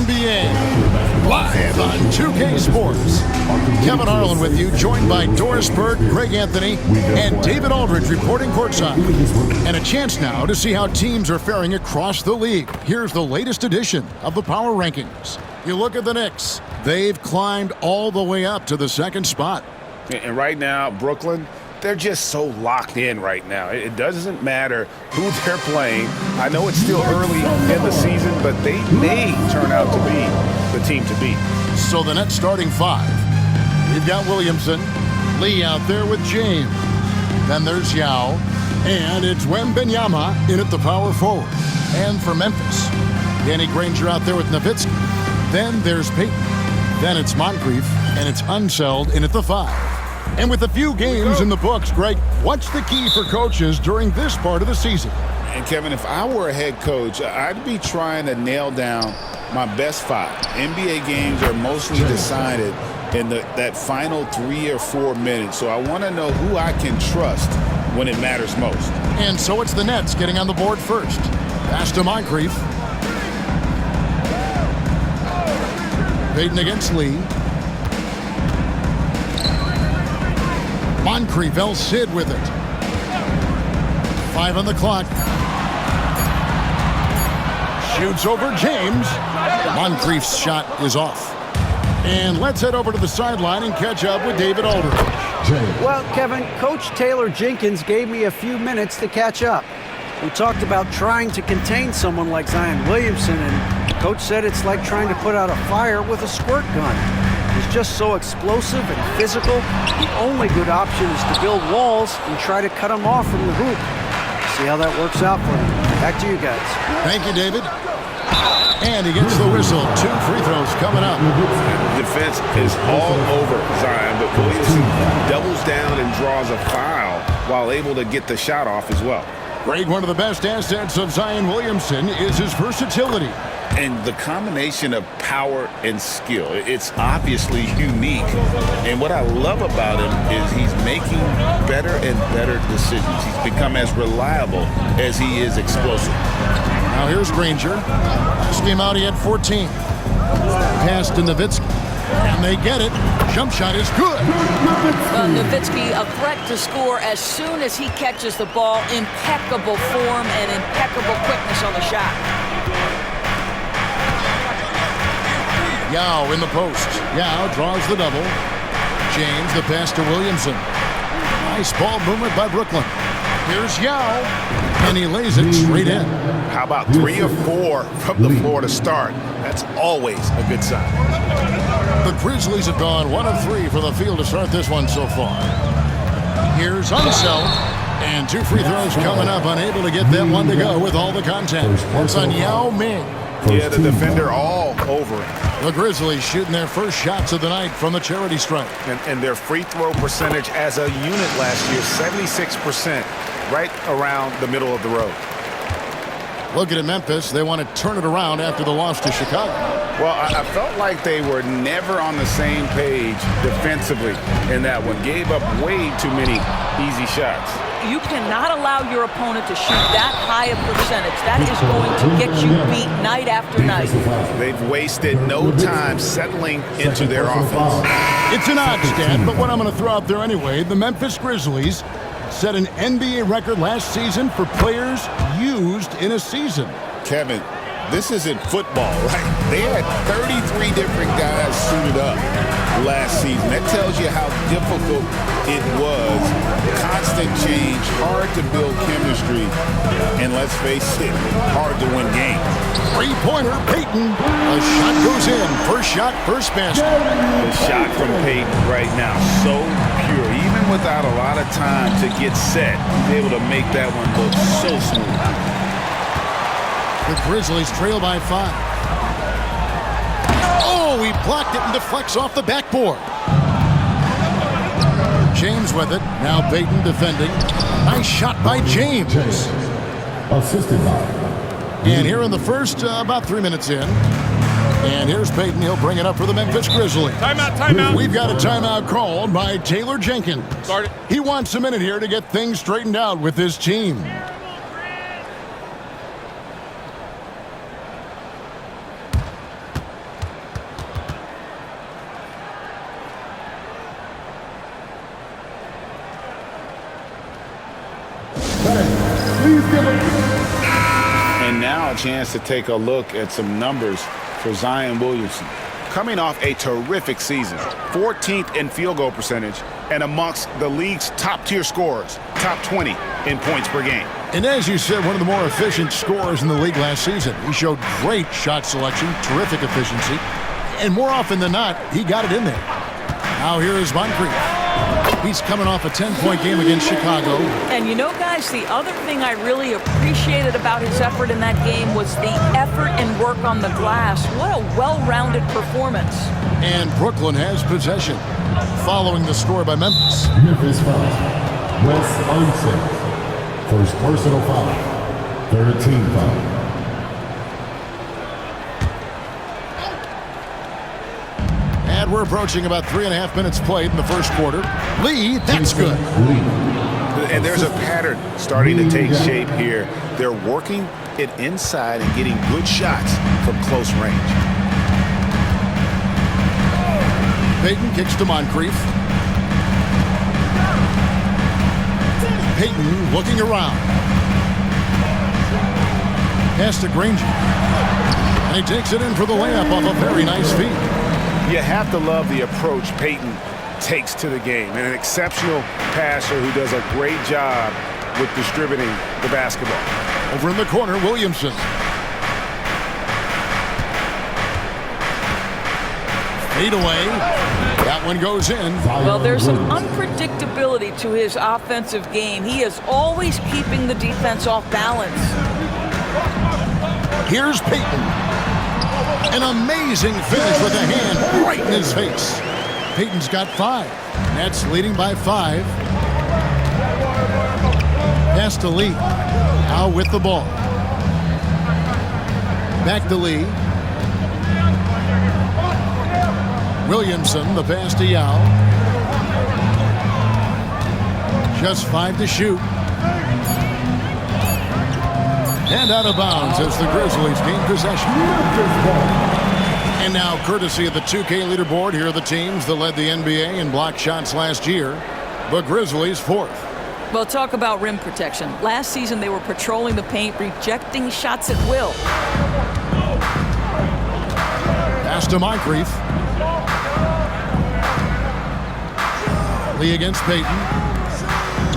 NBA, live on 2K Sports. Kevin Harlan with you, joined by Doris Burke, Greg Anthony, and David Aldridge reporting courtside. And a chance now to see how teams are faring across the league. Here's the latest edition of the Power Rankings. You look at the Knicks. They've climbed all the way up to the second spot. And right now, Brooklyn, they're just so locked in right now. It doesn't matter who they're playing. I know it's still early in the season, but they may turn out to be the team to beat. So the Nets starting five. We've got Williamson, Lee out there with James. Then there's Yao, and it's Wembanyama in at the power forward. And for Memphis, Danny Granger out there with Nowitzki. Then there's Payton. Then it's Moncrief, and it's Unseld in at the five. And with a few games in the books, Greg, what's the key for coaches during this part of the season? And Kevin, if I were a head coach, I'd be trying to nail down my best five. NBA games are mostly decided in that final 3 or 4 minutes, so I want to know who I can trust when it matters most. And so it's the Nets getting on the board first. Pass to Moncrief. Payton against Lee. Moncrief, El Cid with it. 5 on the clock. Shoots over James. Moncrief's shot is off. And let's head over to the sideline and catch up with David Aldridge. Well, Kevin, Coach Taylor Jenkins gave me a few minutes to catch up. We talked about trying to contain someone like Zion Williamson, and Coach said it's like trying to put out a fire with a squirt gun. He's just so explosive and physical. The only good option is to build walls and try to cut him off from the hoop. See how that works out for him. Back to you guys. Thank you, David. And he gets the whistle. 2 free throws coming up. Defense is all over Zion, but Williamson doubles down and draws a foul while able to get the shot off as well. Greg, one of the best assets of Zion Williamson is his versatility. And the combination of power and skill, it's obviously unique. And what I love about him is he's making better and better decisions. He's become as reliable as he is explosive. Now here's Granger. Last game out, he had 14. Pass to Nowitzki. And they get it. Jump shot is good. Nowitzki, a threat to score as soon as he catches the ball. Impeccable form and impeccable quickness on the shot. Yao in the post. Yao draws the double. James, the pass to Williamson. Nice ball movement by Brooklyn. Here's Yao, and he lays it straight in. How about 3 or 4 from the floor to start? That's always a good sign. The Grizzlies have gone 1 of 3 from the field to start this one so far. Here's Unseld, and 2 free throws coming up, unable to get that one to go with all the contact. It's on Yao Ming. Yeah, the defender all over it. The Grizzlies shooting their first shots of the night from the charity stripe. And their free throw percentage as a unit last year, 76%, right around the middle of the road. Looking at Memphis, they want to turn it around after the loss to Chicago. Well, I felt like they were never on the same page defensively in that one. Gave up way too many easy shots. You cannot allow your opponent to shoot that high a percentage. That is going to get you beat night after night. They've wasted no time settling into their offense. It's an odd stat, but what I'm going to throw out there anyway, the Memphis Grizzlies set an NBA record last season for players used in a season. Kevin, this isn't football, right? They had 33 different guys suited up last season. That tells you how difficult it was. Constant change, hard to build chemistry, and let's face it, hard to win games. Three-pointer, Payton. A shot goes in. First shot, first basket. The shot from Payton right now, so pure. Even without a lot of time to get set, he's able to make that one look so smooth. The Grizzlies trail by 5. Oh, he blocked it and deflects off the backboard. James with it. Now Payton defending. Nice shot by James. Assisted by. And here in the first, about 3 minutes in. And here's Payton. He'll bring it up for the Memphis Grizzlies. Timeout, timeout. We've got a timeout called by Taylor Jenkins. Start it. He wants a minute here to get things straightened out with his team. Please give him. And now a chance to take a look at some numbers for Zion Williamson. Coming off a terrific season, 14th in field goal percentage and amongst the league's top-tier scorers, top 20 in points per game. And as you said, one of the more efficient scorers in the league last season. He showed great shot selection, terrific efficiency, and more often than not, he got it in there. Now here is Moncrief. He's coming off a 10-point game against Chicago. And you know, guys, the other thing I really appreciated about his effort in that game was the effort and work on the glass. What a well-rounded performance. And Brooklyn has possession, following the score by Memphis. Memphis foul. Wes Unseld. First personal foul. Third team foul. And we're approaching about 3.5 minutes played in the first quarter. Lee, that's good. And there's a pattern starting to take shape here. They're working it inside and getting good shots from close range. Payton kicks to Moncrief. Payton looking around. Pass to Granger. And he takes it in for the layup off a very nice feed. You have to love the approach Payton takes to the game. And an exceptional passer who does a great job with distributing the basketball. Over in the corner, Williamson. Fade away. That one goes in. Well, there's some unpredictability to his offensive game. He is always keeping the defense off balance. Here's Payton. An amazing finish with a hand right in his face. Payton's got 5. Nets leading by 5. Pass to Lee. Now with the ball. Back to Lee. Williamson, the pass to Yao. Just 5 to shoot. And out of bounds as the Grizzlies gain possession. And now, courtesy of the 2K leaderboard, here are the teams that led the NBA in block shots last year. The Grizzlies 4th. Well, talk about rim protection. Last season, they were patrolling the paint, rejecting shots at will. Pass to Moncrief. Lee against Payton.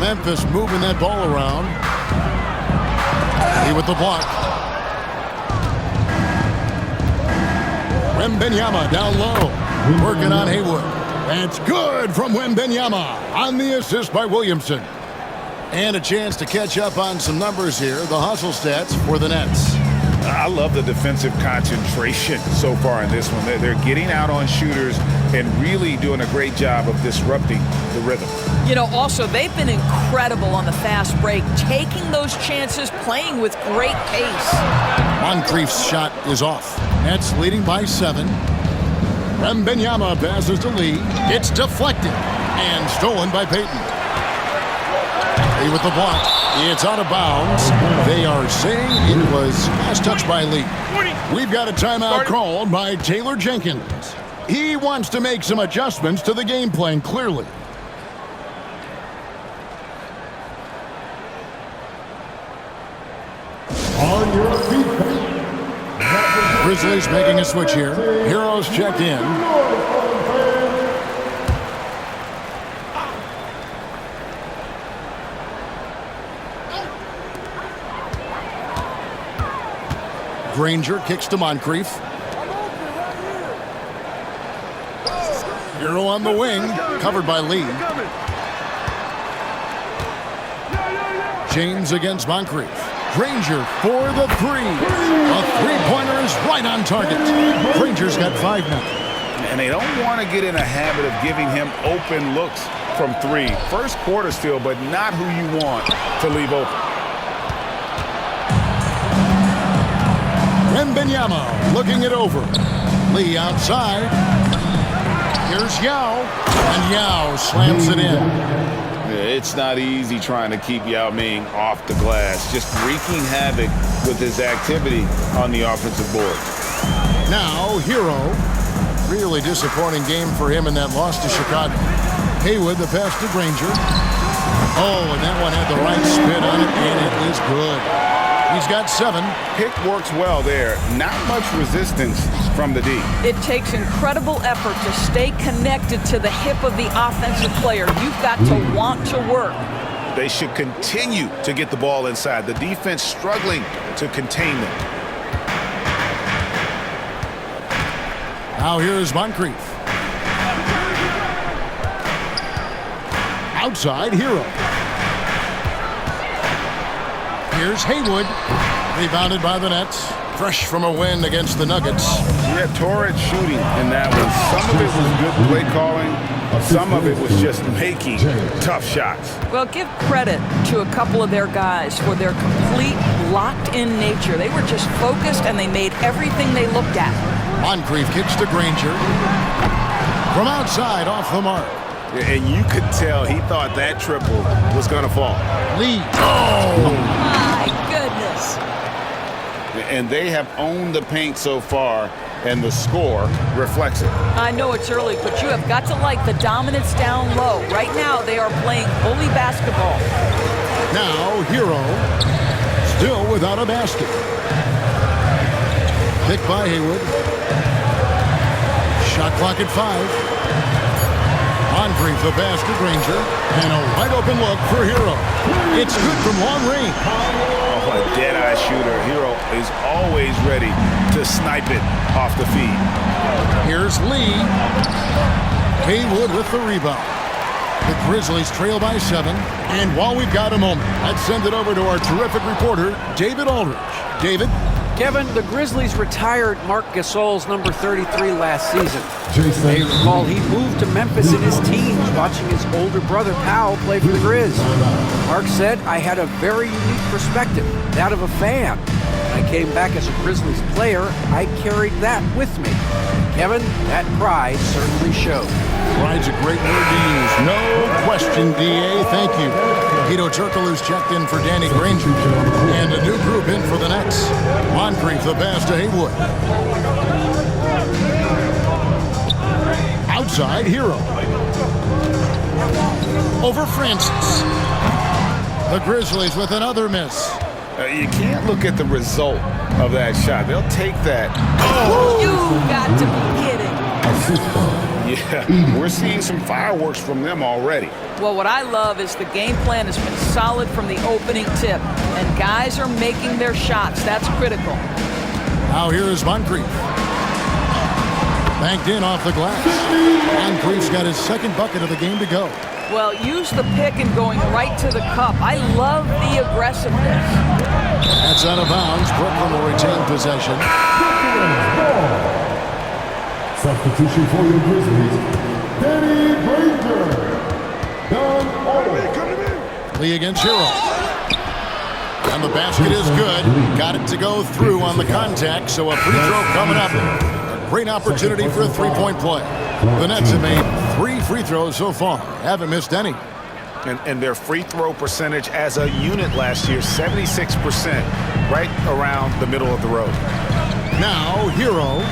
Memphis moving that ball around. Lee with the block. Wembanyama down low. Working on Haywood. That's good from Wembanyama on the assist by Williamson. And a chance to catch up on some numbers here. The hustle stats for the Nets. I love the defensive concentration so far in this one. They're getting out on shooters and really doing a great job of disrupting the rhythm. You know, also, they've been incredible on the fast break, taking those chances, playing with great pace. Moncrief's shot is off. Nets leading by 7. Wembanyama passes to Lee. It's deflected and stolen by Payton. Lee with the block. It's out of bounds. They are saying it was last touched by Lee. We've got a timeout called by Taylor Jenkins. He wants to make some adjustments to the game plan, clearly. On your feet. Grizzlies making a switch here. Heroes checked in. Granger kicks to Moncrief. Hero on the wing, covered by Lee. James against Moncrief. Granger for the 3. A three-pointer is right on target. Granger's got 5 now. And they don't want to get in a habit of giving him open looks from 3. First quarter still, but not who you want to leave open. Wembanyama looking it over. Lee outside. Here's Yao. And Yao slams it in. It's not easy trying to keep Yao Ming off the glass. Just wreaking havoc with his activity on the offensive board. Now, Hero. Really disappointing game for him in that loss to Chicago. Haywood, the pass to Granger. Oh, and that one had the right spin on it, and it is good. He's got 7. Pick works well there. Not much resistance from the D. It takes incredible effort to stay connected to the hip of the offensive player. You've got to want to work. They should continue to get the ball inside. The defense struggling to contain them. Now here's Moncrief. Outside, Hero. Here's Haywood. Rebounded by the Nets. Fresh from a win against the Nuggets. Yeah, torrid shooting in that one. Some of it was good play calling. Some of it was just making tough shots. Well, give credit to a couple of their guys for their complete locked-in nature. They were just focused, and they made everything they looked at. Moncrief kicks to Granger. From outside, off the mark. And you could tell he thought that triple was going to fall. Lee. Oh! My goodness. And they have owned the paint so far, and the score reflects it. I know it's early, but you have got to like the dominance down low. Right now, they are playing bully basketball. Now, Hero. Still without a basket. Pick by Haywood. Shot clock at 5. Moncrief the pass to Granger. And a wide open look for Hero. It's good from long range. Oh, a dead-eye shooter. Hero is always ready to snipe it off the feed. Here's Lee. Haywood with the rebound. The Grizzlies trail by 7. And while we've got a moment, let's send it over to our terrific reporter, David Aldridge. David? Kevin, the Grizzlies retired Marc Gasol's number 33 last season. Jason. They recall he moved to Memphis in his teens, watching his older brother Powell play for the Grizz. Mark said, I had a very unique perspective, that of a fan. When I came back as a Grizzlies player, I carried that with me. Kevin, that pride certainly showed. Pride's a great word to use. No question, D.A. Thank you. Hedo Turkoglu's checked in for Danny Granger. And a new group in for the Nets. Moncrief the pass to Haywood. Outside, Hero. Over Francis. The Grizzlies with another miss. You can't look at the result of that shot. They'll take that. Oh, you got to be kidding. Yeah, we're seeing some fireworks from them already. Well, what I love is the game plan has been solid from the opening tip, and guys are making their shots. That's critical. Now here is Moncrief. Banked in off the glass. Moncrief's got his second bucket of the game to go. Well, use the pick and going right to the cup. I love the aggressiveness. That's out of bounds. Brooklyn will retain possession. Substitution for your Grizzlies, Danny Granger. Lee against Hero. And the basket is good. Got it to go through on the contact, so a free throw coming up. A great opportunity for a three-point play. The Nets have made 3 free throws so far. Haven't missed any. And their free throw percentage as a unit last year, 76%, right around the middle of the road. Now, Hero.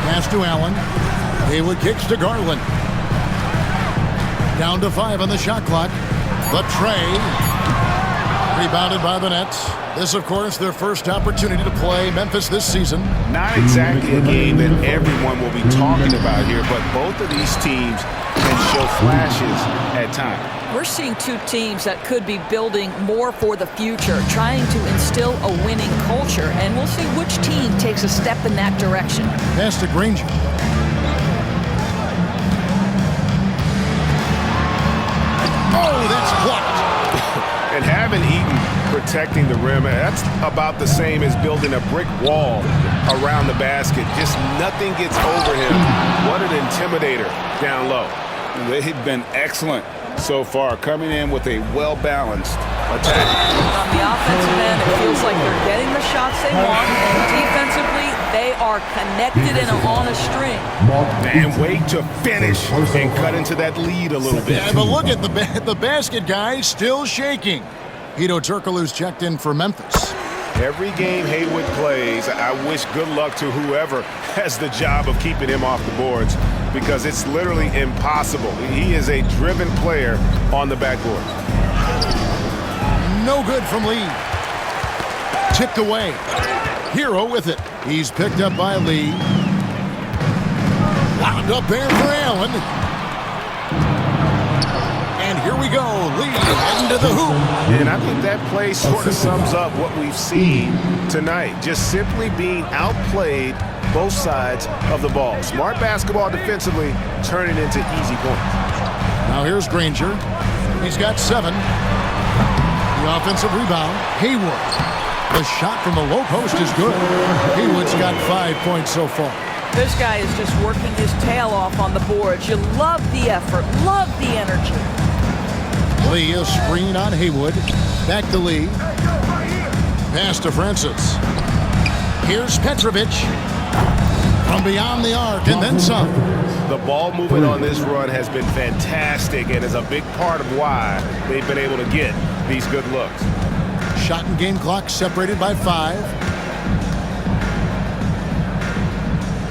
Pass to Allen. Haywood kicks to Garland. Down to 5 on the shot clock. The tray. Rebounded by the Nets. This, of course, their first opportunity to play Memphis this season. Not exactly a game that everyone will be talking about here, but both of these teams can show flashes at times. We're seeing 2 teams that could be building more for the future, trying to instill a winning culture, and we'll see which team takes a step in that direction. Pass to Granger. Oh, that's blocked. And having Eaton protecting the rim, that's about the same as building a brick wall around the basket. Just nothing gets over him. What an intimidator down low. They've been excellent so far, coming in with a well-balanced attack. On the offensive end, it feels like they're getting the shots they want, and defensively, they are connected and on a string. And wait to finish and cut into that lead a little bit. Yeah, but look at the basket guy still shaking. Hedo Turkoglu's checked in for Memphis. Every game Haywood plays, I wish good luck to whoever has the job of keeping him off the boards. because it's literally impossible. He is a driven player on the backboard. No good from Lee. Tipped away. Hero with it. He's picked up by Lee. Wound up there for Allen. And here we go. Lee heading to the hoop. And I think that play sort of sums up what we've seen tonight. Just simply being outplayed both sides of the ball. Smart basketball defensively, turning into easy points. Now here's Granger. He's got 7. The offensive rebound. Haywood. The shot from the low post is good. Haywood's got 5 points so far. This guy is just working his tail off on the boards. You love the effort, love the energy. Lee, a screen on Haywood. Back to Lee. Pass to Francis. Here's Petrovic. From beyond the arc and then some. The ball movement on this run has been fantastic and is a big part of why they've been able to get these good looks. Shot and game clock separated by 5.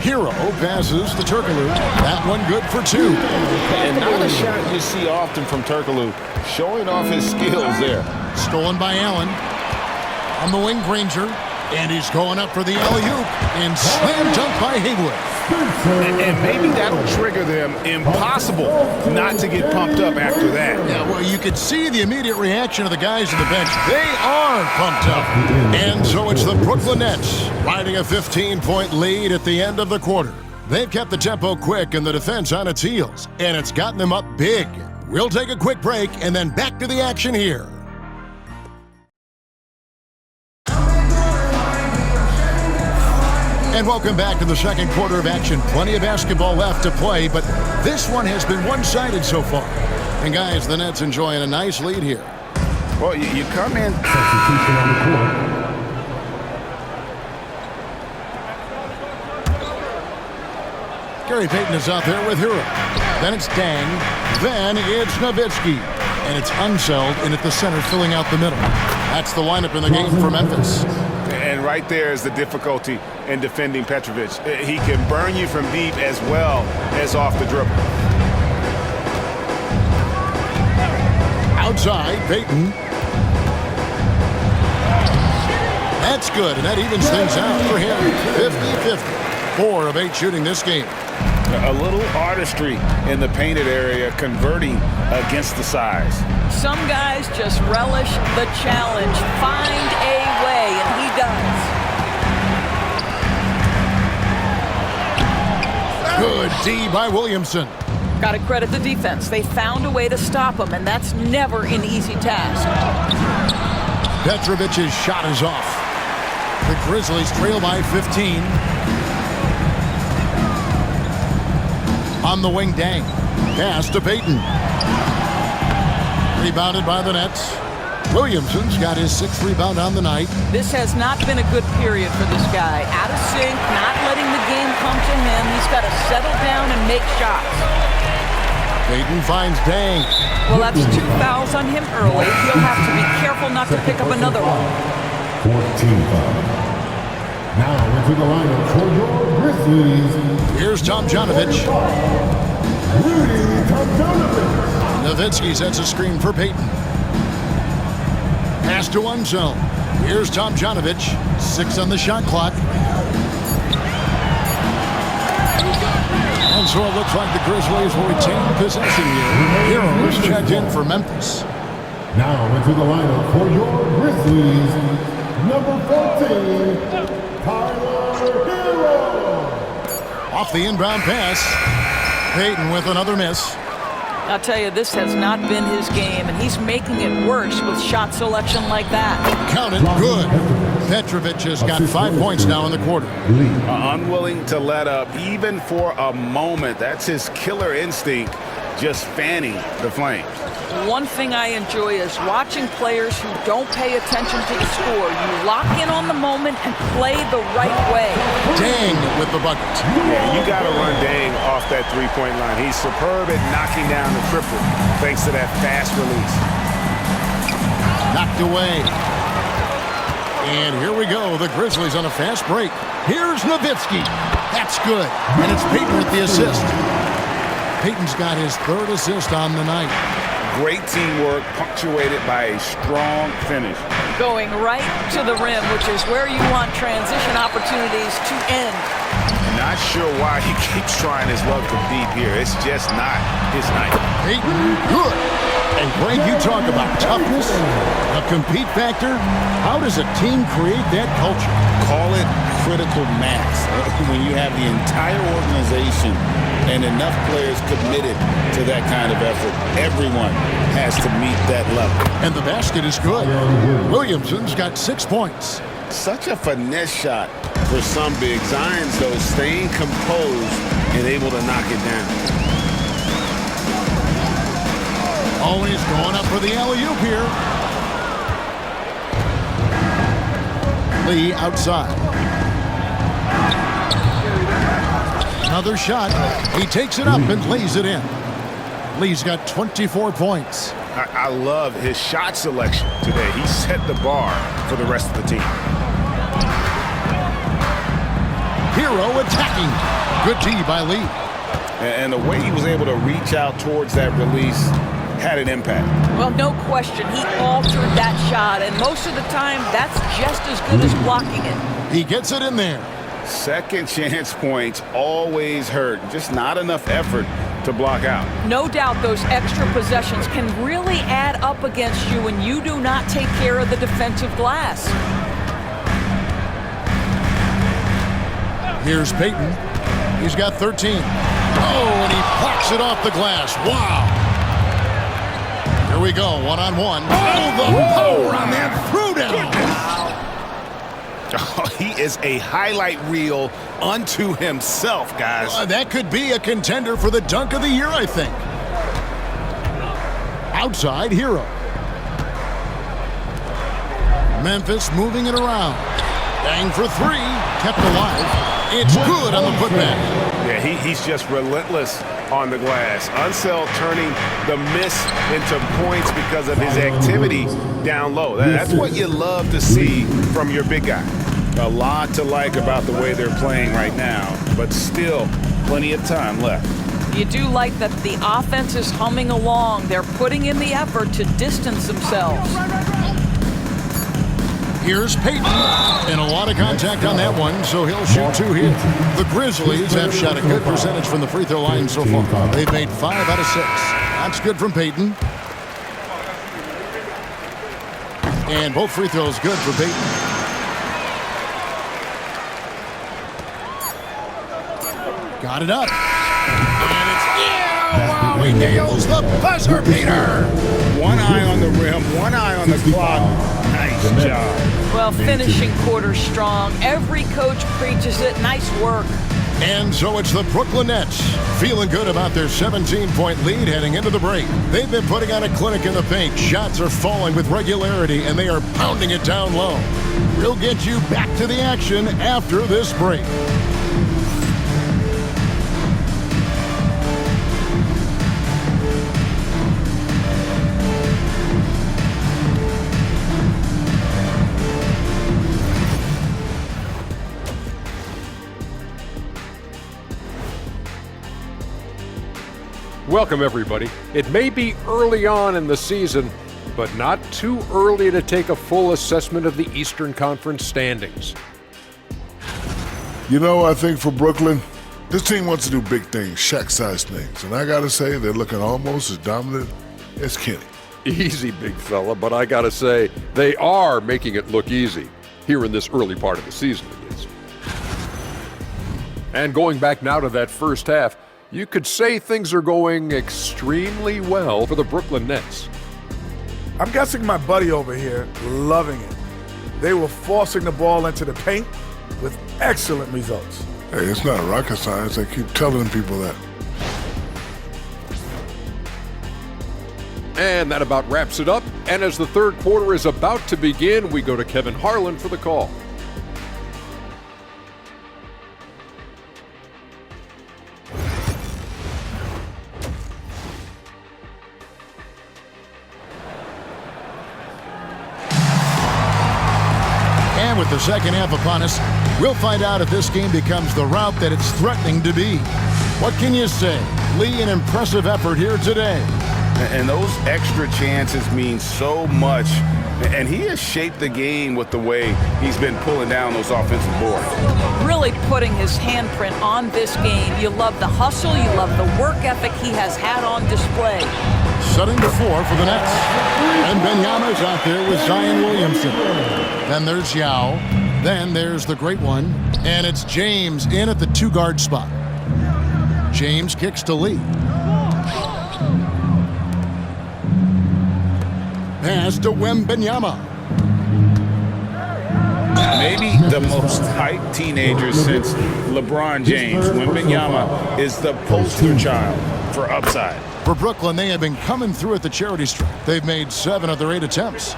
Hero passes to Turkoglu. That one good for 2. And not a shot you see often from Turkoglu, showing off his skills there. Stolen by Allen. On the wing, Granger. And he's going up for the alley-oop. And slam dunk by Haywood. And maybe that'll trigger them. Impossible not to get pumped up after that. Yeah, well, you could see the immediate reaction of the guys on the bench. They are pumped up. And so it's the Brooklyn Nets riding a 15-point lead at the end of the quarter. They've kept the tempo quick and the defense on its heels, and it's gotten them up big. We'll take a quick break and then back to the action here. And welcome back to the second quarter of action. Plenty of basketball left to play, but this one has been one-sided so far. And guys, the Nets enjoying a nice lead here. Well, you come in. Substitution on the court. Gary Payton is out there with Hero. Then it's Dang. Then it's Nowitzki. And it's Unseld in at the center, filling out the middle. That's the lineup in the game for Memphis. And right there is the difficulty in defending Petrovic. He can burn you from deep as well as off the dribble. Outside, Payton. That's good, and that evens things out for him. 50-50. 4 of 8 shooting this game. A little artistry in the painted area, converting against the size. Some guys just relish the challenge. Find a way, and he does. Good D by Williamson. Got to credit the defense. They found a way to stop him, and that's never an easy task. Petrovic's shot is off. The Grizzlies trail by 15. On the wing, Dang. Pass to Payton. Rebounded by the Nets. Williamson's got his 6th rebound on the night. This has not been a good period for this guy. Out of sync, not letting the game come to him. He's got to settle down and make shots. Payton finds Dang. Well, that's 2 fouls on him early. He'll have to be careful not to pick up another one. 14 fouls. Now into the lineup for your Grizzlies. Here's Tomjanovich. Rudy Tomjanovich. Nowitzki sets a screen for Payton. Pass to Unseld. Here's Tomjanovich. 6 on the shot clock. And so it looks like the Grizzlies will retain possession here. Heroes checked in for Memphis. Now into the lineup for your Grizzlies. Number 14, Tyler Hero. Off the inbound pass. Payton with another miss. I'll tell you, this has not been his game, and he's making it worse with shot selection like that. Count it, good. Petrovic has got 5 points now in the quarter. Unwilling to let up even for a moment. That's his killer instinct, just fanning the flames. One thing I enjoy is watching players who don't pay attention to the score. You lock in on the moment and play the right way. Dang with the bucket. Yeah, you got to run Dang off that three-point line. He's superb at knocking down the triple thanks to that fast release. Knocked away. And here we go. The Grizzlies on a fast break. Here's Nowitzki. That's good. And it's Payton with the assist. Payton's got his third assist on the night. Great teamwork, punctuated by a strong finish. Going right to the rim, which is where you want transition opportunities to end. Not sure why he keeps trying his luck from deep here. It's just not his night. Payton, good. And Greg, you talk about toughness, a compete factor. How does a team create that culture? Call it critical mass. When you have the entire organization and enough players committed to that kind of effort, everyone has to meet that level. And the basket is good. Williamson's got 6 points. Such a finesse shot for some big. Zions, though, staying composed and able to knock it down. Always going up for the alley-oop here. Lee outside. Another shot. He takes it up and lays it in. Lee's got 24 points. I love his shot selection today. He set the bar for the rest of the team. Hero attacking. Good D by Lee. And the way he was able to reach out towards that release had an impact. Well, no question. He altered that shot, and most of the time, that's just as good as blocking it. He gets it in there. Second chance points always hurt. Just not enough effort to block out. No doubt those extra possessions can really add up against you when you do not take care of the defensive glass. Here's Payton. He's got 13. Oh, and he plucks it off the glass. Wow. Here we go, one-on-one. Oh, the power on that throwdown. Oh, he is a highlight reel unto himself, guys. That could be a contender for the dunk of the year, I think. Outside, Hero. Memphis moving it around. Bang for three. Kept alive. It's good on the putback. Yeah, he's just relentless on the glass. Unseld turning the miss into points because of his activity down low. That's what you love to see from your big guy. A lot to like about the way they're playing right now, but still plenty of time left. You do like that the offense is humming along. They're putting in the effort to distance themselves. Here's Payton, and a lot of contact on that one, so he'll shoot two here. The Grizzlies have shot a good percentage from the free throw line so far. They've made 5 out of 6. That's good from Payton. And both free throws good for Payton. Got it up. And it's wow, he nails the buzzer beater. One eye on the rim, one eye on the clock. Nice job. Well, finishing quarter strong. Every coach preaches it. Nice work. And so it's the Brooklyn Nets feeling good about their 17-point lead heading into the break. They've been putting on a clinic in the paint. Shots are falling with regularity, and they are pounding it down low. We'll get you back to the action after this break. Welcome, everybody. It may be early on in the season, but not too early to take a full assessment of the Eastern Conference standings. You know, I think for Brooklyn, this team wants to do big things, Shaq-sized things. And I got to say, they're looking almost as dominant as Kenny. Easy, big fella, but I got to say, they are making it look easy, here in this early part of the season, at least. And going back now to that first half, you could say things are going extremely well for the Brooklyn Nets. I'm guessing my buddy over here loving it. They were forcing the ball into the paint with excellent results. Hey, it's not rocket science. I keep telling people that. And that about wraps it up. And as the third quarter is about to begin, we go to Kevin Harlan for the call. And with the second half upon us, we'll find out if this game becomes the route that it's threatening to be. What can you say? Lee an impressive effort here today. And those extra chances mean so much. And he has shaped the game with the way he's been pulling down those offensive boards. Really putting his handprint on this game. You love the hustle. You love the work ethic he has had on display. Setting the floor for the Nets. And Wembanyama's out there with Zion Williamson. Then there's Yao. Then there's the great one. And it's James in at the 2-guard spot. James kicks to Lee. Pass to Wembanyama. Maybe the most hyped teenager since LeBron James. Wembanyama is the poster child for upside. For Brooklyn, they have been coming through at the charity stripe. They've made 7 of their 8 attempts.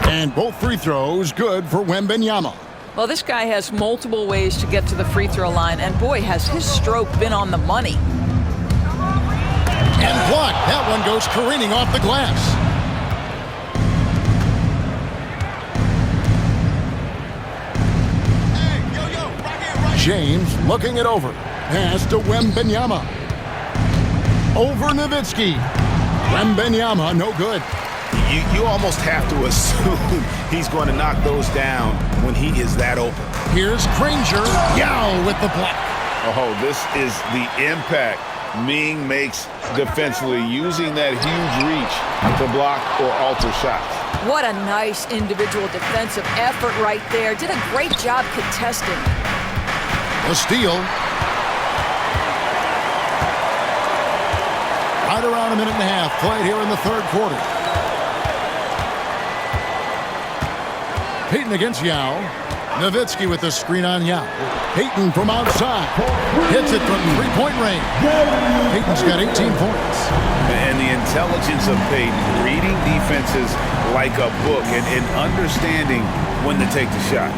And both free throws good for Wembanyama. Well, this guy has multiple ways to get to the free throw line, and boy, has his stroke been on the money. And blocked. That one goes careening off the glass. James looking it over. Pass to Wembanyama. Over Nowitzki. Wembanyama, no good. You almost have to assume he's going to knock those down when he is that open. Here's Granger. Yao with the block. Oh, this is the impact Ming makes defensively, using that huge reach to block or alter shots. What a nice individual defensive effort right there. Did a great job contesting. A steal. Right around a minute and a half played here in the third quarter. Payton against Yao. Nowitzki with the screen on Yao. Payton from outside. Hits it from three-point range. Payton's got 18 points. And the intelligence of Payton, reading defenses like a book and understanding when to take the shot.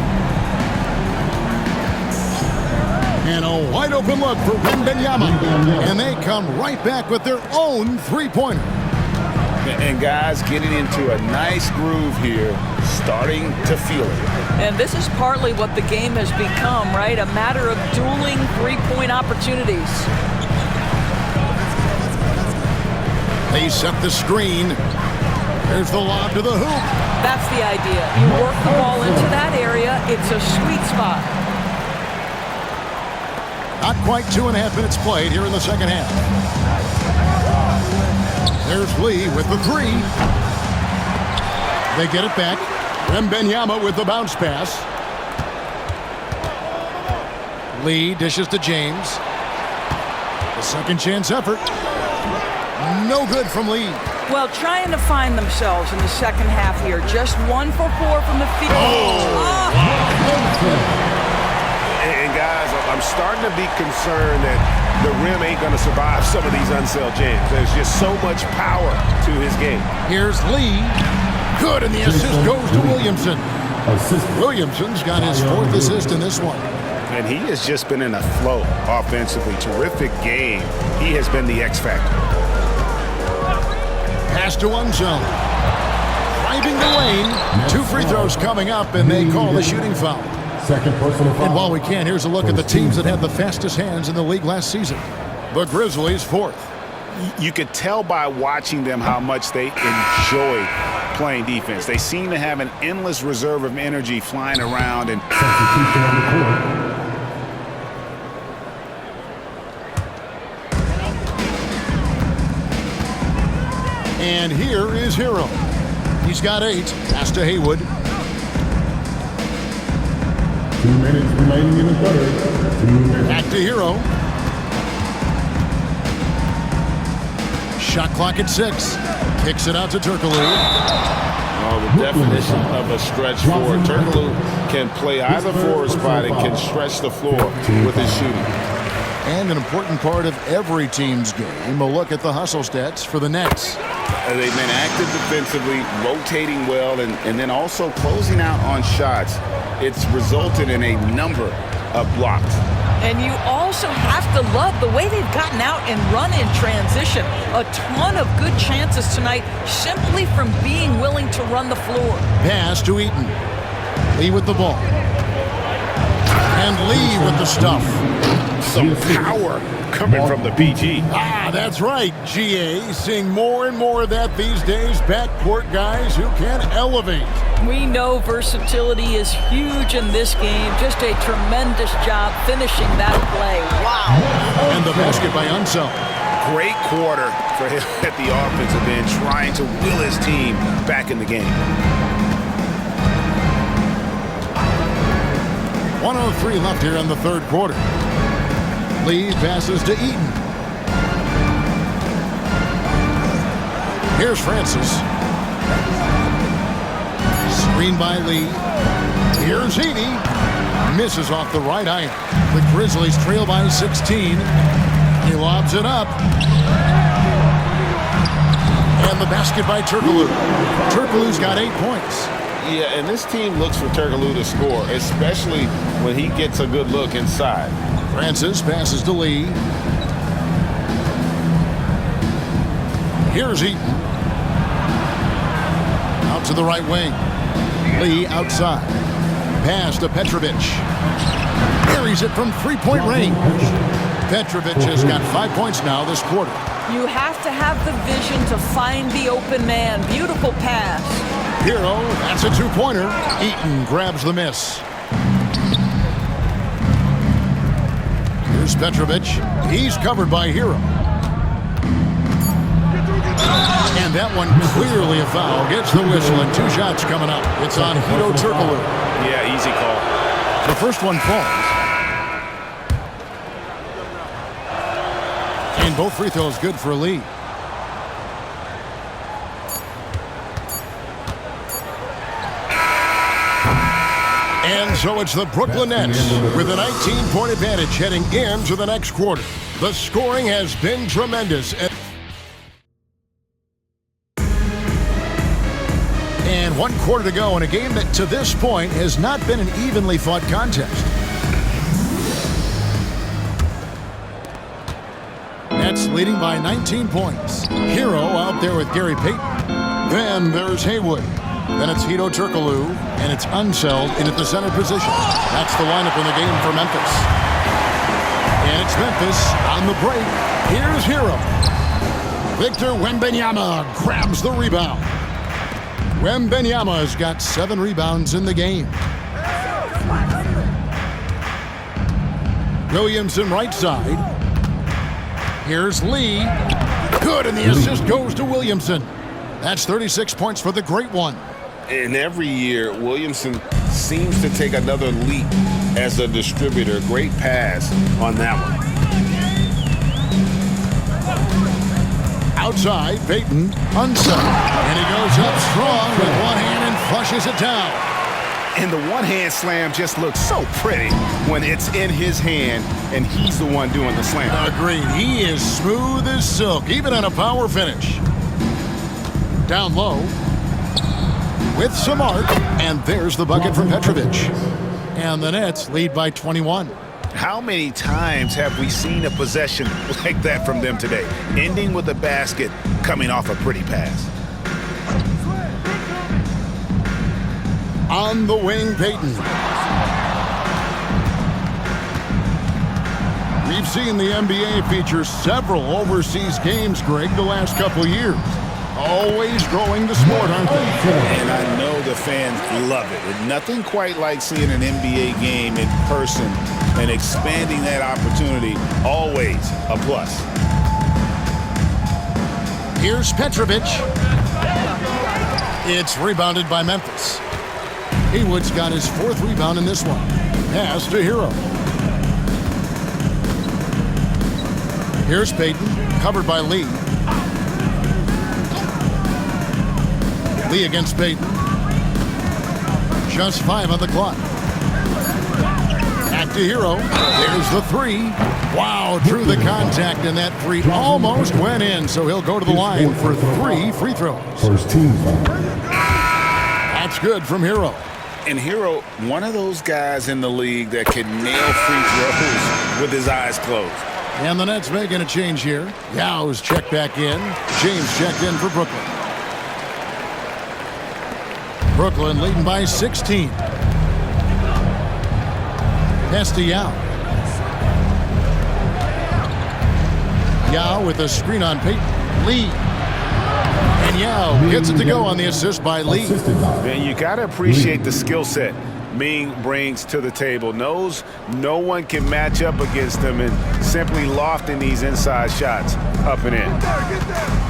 And a wide open look for Wembanyama. And they come right back with their own three-pointer. And guys getting into a nice groove here, starting to feel it. And this is partly what the game has become, right? A matter of dueling three-point opportunities. They set the screen. There's the lob to the hoop. That's the idea. You work the ball into that area. It's a sweet spot. Not quite 2.5 minutes played here in the second half. There's Lee with the three. They get it back. Wembanyama with the bounce pass. Lee dishes to James. The second chance effort. No good from Lee. Well, trying to find themselves in the second half here. Just 1 for 4 from the field. And guys, I'm starting to be concerned that the rim ain't going to survive some of these unsailed jams. There's just so much power to his game. Here's Lee. Good, and the assist goes to Williamson. Williamson's got his 4th assist in this one. And he has just been in a flow offensively. Terrific game. He has been the X factor. Pass to one zone. Driving the lane. 2 free throws coming up, and they call the shooting foul. Second personal foul. And while we can, here's a look at the teams that had the fastest hands in the league last season. The Grizzlies 4th. You could tell by watching them how much they enjoy playing defense. They seem to have an endless reserve of energy flying around. And Substitution on the court. And here is Hero. He's got 8. Pass to Haywood. 2 minutes remaining in the third. 2 minutes. Back to Hero. Shot clock at 6. Kicks it out to Turkoglu. Oh, the definition of a stretch forward. Turkoglu can play either forward spot and can stretch the floor with his shooting. And an important part of every team's game, a look at the hustle stats for the Nets. They've been active defensively, rotating well, and then also closing out on shots. It's resulted in a number of blocks. And you also have to love the way they've gotten out and run in transition. A ton of good chances tonight simply from being willing to run the floor. Pass to Eaton. Lee with the ball. And Lee with the stuff. some power coming from the PG. Ah, that's right, GA. Seeing more and more of that these days. Backcourt guys who can elevate. We know versatility is huge in this game. Just a tremendous job finishing that play. Wow. And the basket by Unseld. Great quarter for him at the offensive end, trying to will his team back in the game. 1:03 left here in the third quarter. Lee passes to Eaton. Here's Francis. Screen by Lee. Here's Edey. Misses off the right iron. The Grizzlies trail by 16. He lobs it up. And the basket by Turkoglu. Turkoglu's got 8 points. Yeah, and this team looks for Turkoglu to score, especially when he gets a good look inside. Francis passes to Lee. Here's Eaton. Out to the right wing. Lee outside. Pass to Petrovic. Carries it from three-point range. Petrovic has got 5 points now this quarter. You have to have the vision to find the open man. Beautiful pass. Hero, that's a two-pointer. Eaton grabs the miss. Here's Petrovic. He's covered by Hero. And that one clearly a foul. Gets the whistle and 2 shots coming up. It's on Hedo Turkoglu. Yeah, easy call. The first one falls. And both free throws good for Lee. And so it's the Brooklyn Nets with a 19-point advantage heading into the next quarter. The scoring has been tremendous. And 1 quarter to go in a game that to this point has not been an evenly fought contest. Nets leading by 19 points. Hero out there with Gary Payton. Then there's Haywood. Then it's Hedo Turkoglu, and it's Unseld in at the center position. That's the lineup in the game for Memphis. And it's Memphis on the break. Here's Hero. Victor Wembanyama grabs the rebound. Wembanyama has got 7 rebounds in the game. Williamson right side. Here's Lee. Good, and the assist goes to Williamson. That's 36 points for the Great One. And every year, Williamson seems to take another leap as a distributor. Great pass on that one. Outside, Payton, Unseld. And he goes up strong with one hand and flushes it down. And the one-hand slam just looks so pretty when it's in his hand and he's the one doing the slam. Agreed. He is smooth as silk, even on a power finish. Down low with some art, and there's the bucket from Petrovic. And the Nets lead by 21. How many times have we seen a possession like that from them today, ending with a basket coming off a pretty pass? On the wing, Payton. We've seen the NBA feature several overseas games, Greg, the last couple years. Always growing the sport, aren't they? And I know the fans love it. And nothing quite like seeing an NBA game in person and expanding that opportunity. Always a plus. Here's Petrovic. It's rebounded by Memphis. Haywood's got his 4th rebound in this one. Pass to Hero. Here's Payton, covered by Lee. Lee against Payton. Just 5 on the clock. Back to Hero. There's the 3. Wow, drew the contact, and that 3 almost went in, so he'll go to the line for 3 free throws. First team foul. That's good from Hero. And Hero, one of those guys in the league that can nail free throws with his eyes closed. And the Nets making a change here. Yow's checked back in. James checked in for Brooklyn. Brooklyn leading by 16. Pass to Yao. Yao with a screen on Peyton. Lee. And Yao gets it to go on the assist by Lee. And you got to appreciate the skill set Ming brings to the table. Knows no one can match up against him and simply lofting these inside shots up and in.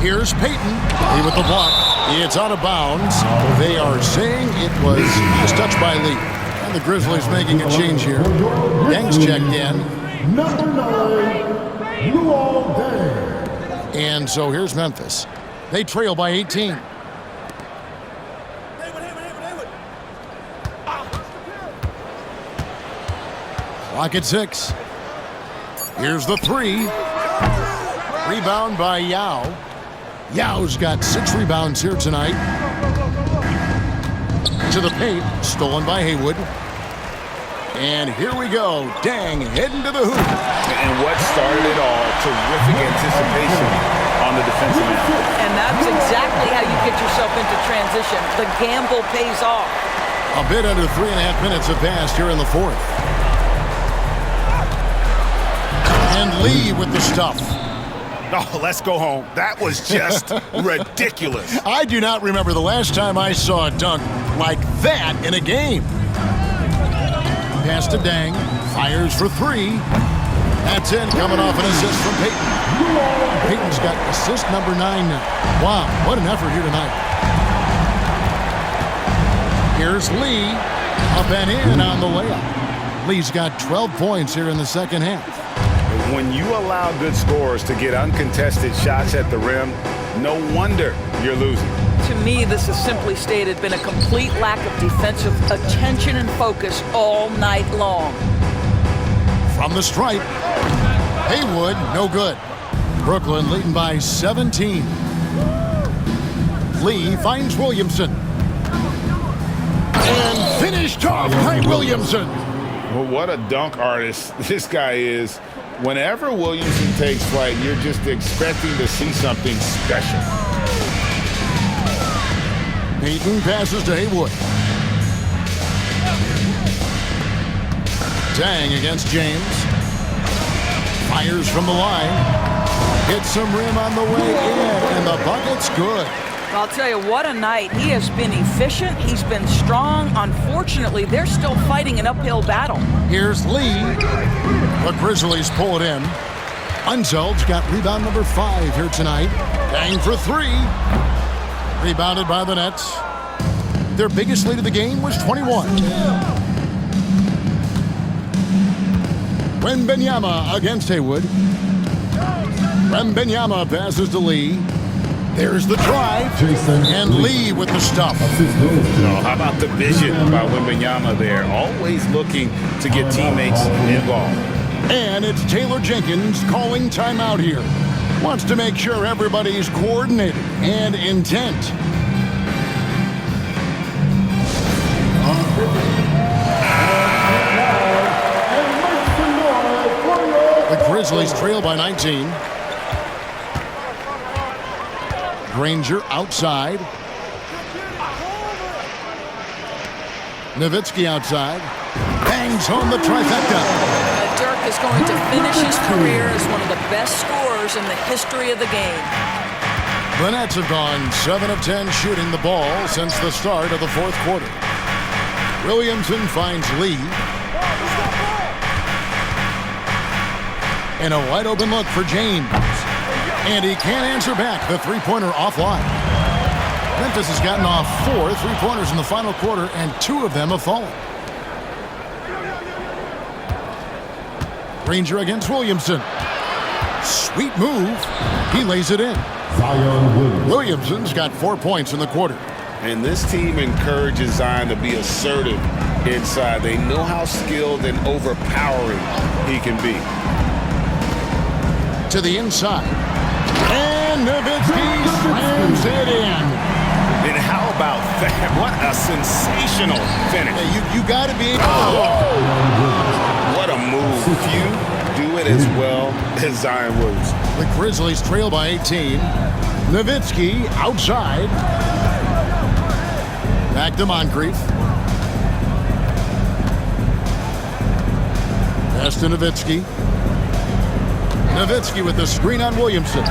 Here's Peyton. Lee with the block. It's out of bounds. They are saying it was touched by Lee. And the Grizzlies making a change here. Deng's checked in. Number 9, Luol Deng. And so here's Memphis. They trail by 18. Clock at 6. Here's the 3. Rebound by Yao. Yao's got 6 rebounds here tonight. To the paint, stolen by Haywood. And here we go. Deng heading to the hoop. And what started it all, terrific anticipation on the defensive end. And that's exactly how you get yourself into transition. The gamble pays off. A bit under 3.5 minutes have passed here in the fourth. And Lee with the stuff. Oh, let's go home. That was just ridiculous. I do not remember the last time I saw a dunk like that in a game. Pass to Deng. Fires for 3. That's in, coming off an assist from Peyton. Peyton's got assist number 9 now. Wow, what an effort here tonight. Here's Lee. Up and in on the layup. Lee's got 12 points here in the second half. When you allow good scorers to get uncontested shots at the rim, no wonder you're losing. To me, this has simply stated been a complete lack of defensive attention and focus all night long. From the stripe, Haywood, no good. Brooklyn leading by 17. Lee finds Williamson. And finished off by Williamson. Well, what a dunk artist this guy is. Whenever Williamson takes flight, you're just expecting to see something special. Peyton passes to Haywood. Deng against James. Fires from the line. Hits some rim on the way in, and the bucket's good. I'll tell you, what a night. He has been efficient. He's been strong. Unfortunately, they're still fighting an uphill battle. Here's Lee. The Grizzlies pull it in. Unzeld's got rebound number 5 here tonight. Deng for 3. Rebounded by the Nets. Their biggest lead of the game was 21. Wembanyama against Haywood. Wembanyama passes to Lee. There's the drive. And Lee with the stuff. Oh, how about the vision by Wembanyama there? Always looking to get teammates involved. And it's Taylor Jenkins calling timeout here. Wants to make sure everybody's coordinated and intent. The Grizzlies trail by 19. Granger outside. Nowitzki outside. Bangs home the trifecta. Dirk is going to finish his career as one of the best scorers in the history of the game. The Nets have gone 7 of 10 shooting the ball since the start of the fourth quarter. Williamson finds Lee. And a wide open look for James. And he can't answer back. The three-pointer offline. Memphis has gotten off 4 three-pointers in the final quarter, and 2 of them have fallen. Granger against Williamson. Sweet move. He lays it in. Zion Williamson's got 4 points in the quarter. And this team encourages Zion to be assertive inside. They know how skilled and overpowering he can be. To the inside. And Nowitzki slams it in. And how about that? What a sensational finish. Hey, you got to be able What a move. Few do it as well as Zion Williamson. The Grizzlies trail by 18. Nowitzki outside. Back to Moncrief. Pass to Nowitzki. Nowitzki with the screen on Williamson.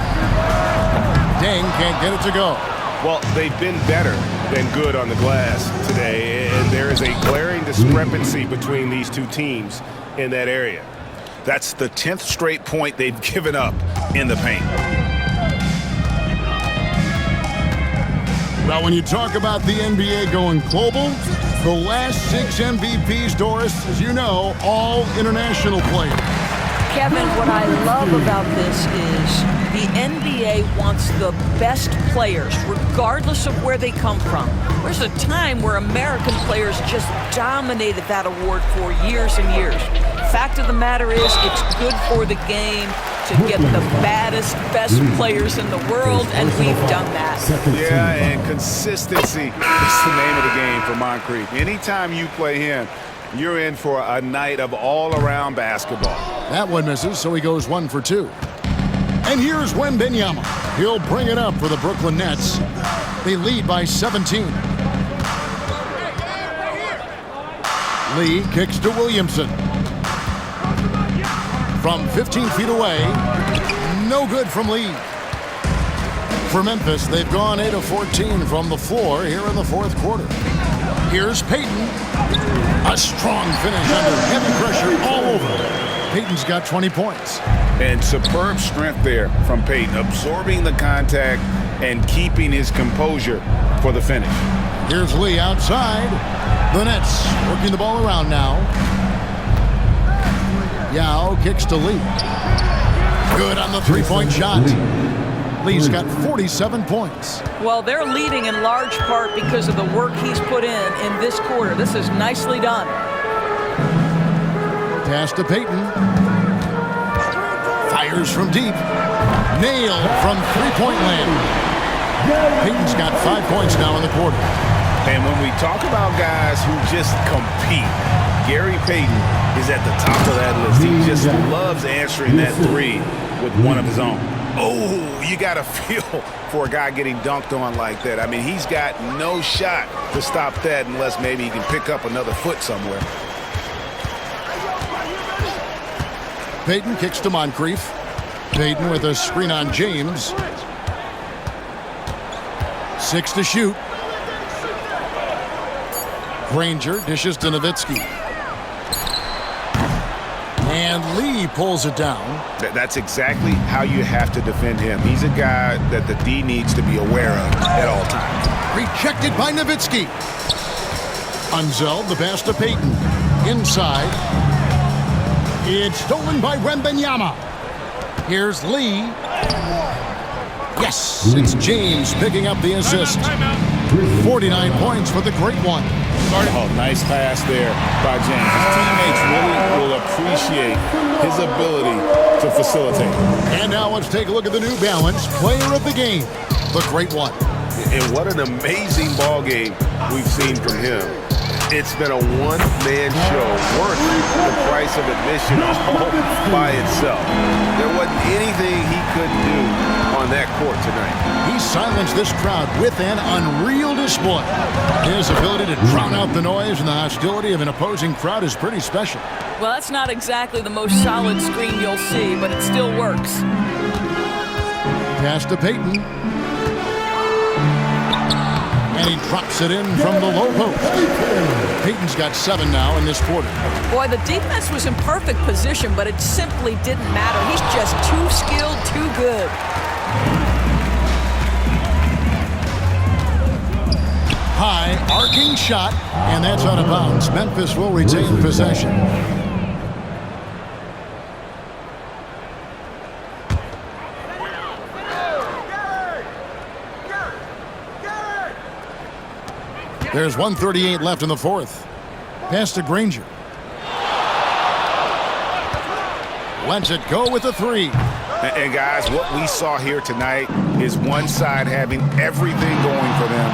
Deng can't get it to go. Well, they've been better than good on the glass today, and there is a glaring discrepancy between these two teams in that area. That's the 10th straight point they've given up in the paint. Well, when you talk about the NBA going global, the last 6 MVPs, Doris, as you know, all international players. Kevin, what I love about this is the NBA wants the best players, regardless of where they come from. There's a time where American players just dominated that award for years and years. Fact of the matter is, it's good for the game to get the baddest, best players in the world, and we've done that. Yeah, and consistency is the name of the game for Moncrief. Anytime you play him, you're in for a night of all-around basketball. That one misses, so he goes 1 for 2. And here's Wembanyama. He'll bring it up for the Brooklyn Nets. They lead by 17. Lee kicks to Williamson. From 15 feet away, no good from Lee. For Memphis, they've gone 8 of 14 from the floor here in the fourth quarter. Here's Payton. A strong finish under heavy pressure all over. Payton's got 20 points. And superb strength there from Payton, absorbing the contact and keeping his composure for the finish. Here's Lee outside. The Nets working the ball around now. Yao kicks to Lee. Good on the three-point shot. Lee's got 47 points. Well, they're leading in large part because of the work he's put in this quarter. This is nicely done. Pass to Payton. Fires from deep. Nailed from three-point land. Payton's got 5 points now in the quarter. And when we talk about guys who just compete, Gary Payton is at the top of that list. He just loves answering that three with one of his own. Oh, you got to feel for a guy getting dunked on like that. I mean, he's got no shot to stop that unless maybe he can pick up another foot somewhere. Payton kicks to Moncrief. Payton with a screen on James. 6 to shoot. Granger dishes to Nowitzki. And Lee pulls it down. That's exactly how you have to defend him. He's a guy that the D needs to be aware of at all times. Rejected by Nowitzki. Unzeld, the pass to Payton. Inside. It's stolen by Wembanyama. Here's Lee. Yes, it's James picking up the assist. 49 points for the great one. Oh, nice pass there by James. His teammates really will appreciate his ability to facilitate. And now let's take a look at the New Balance player of the game, the great one. And what an amazing ball game we've seen from him. It's been a one-man show worth the price of admission all by itself. There wasn't anything he couldn't do on that court tonight. He silenced this crowd with an unreal display. His ability to drown out the noise and the hostility of an opposing crowd is pretty special. Well, that's not exactly the most solid screen you'll see, but it still works. Pass to Payton. And he drops it in from the low post. Payton's got 7 now in this quarter. Boy, the defense was in perfect position, but it simply didn't matter. He's just too skilled, too good. High, arcing shot, and that's out of bounds. Memphis will retain possession. There's 1:38 left in the fourth. Pass to Granger. Lets it go with a 3. And guys, what we saw here tonight is one side having everything going for them.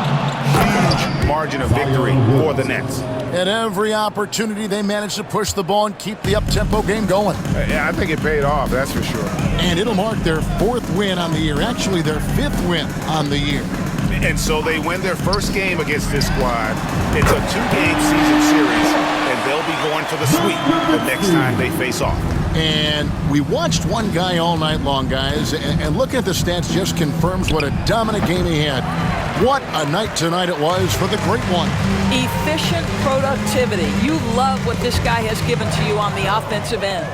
Huge margin of victory for the Nets. At every opportunity, they managed to push the ball and keep the up-tempo game going. Yeah, I think it paid off, that's for sure. And it'll mark their 4th win on the year. Actually, their 5th win on the year. And so they win their first game against this squad. It's a 2-game season series, and they'll be going for the sweep the next time they face off. And we watched one guy all night long, guys, and looking at the stats just confirms what a dominant game he had. What a night tonight it was for the Great One. Efficient productivity. You love what this guy has given to you on the offensive end.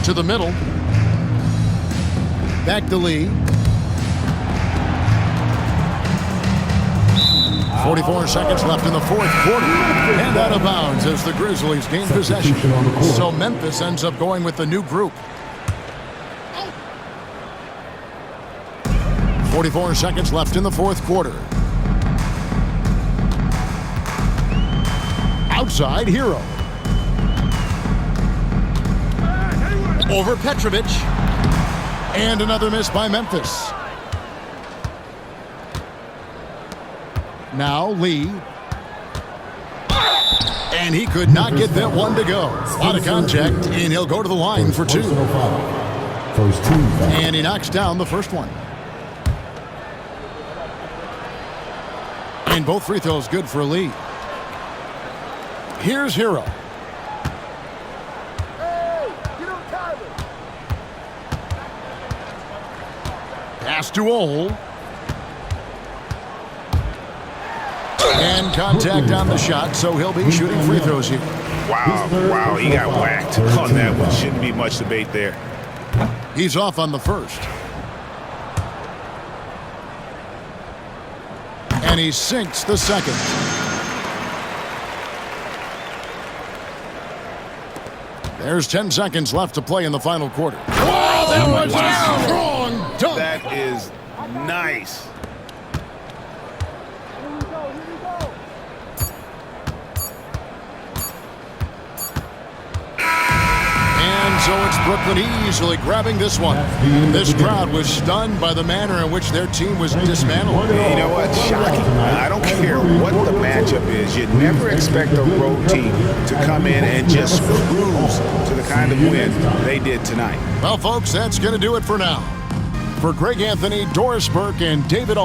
To the middle. Back to Lee. 44 seconds left in the fourth quarter. And out of bounds as the Grizzlies gain possession. So Memphis ends up going with the new group. 44 seconds left in the fourth quarter. Outside, Hero. Over Petrovic. And another miss by Memphis. Now Lee. And he could not get that one to go. Out of contact, and he'll go to the line for two. First team foul. And he knocks down the first one. And both free throws good for Lee. Here's Hero. Pass to Ole. And contact on the shot, so he'll be shooting free throws here. Wow, he got whacked on that one. Shouldn't be much debate there. He's off on the first. And he sinks the second. There's 10 seconds left to play in the final quarter. Oh, that was a strong dunk. That is nice. And so it's Brooklyn easily grabbing this one. This crowd was stunned by the manner in which their team was dismantled. You know what? Shocking. I don't care what the matchup is. You'd never expect a road team to come in and just cruise to the kind of win they did tonight. Well, folks, that's going to do it for now. For Greg Anthony, Doris Burke, and David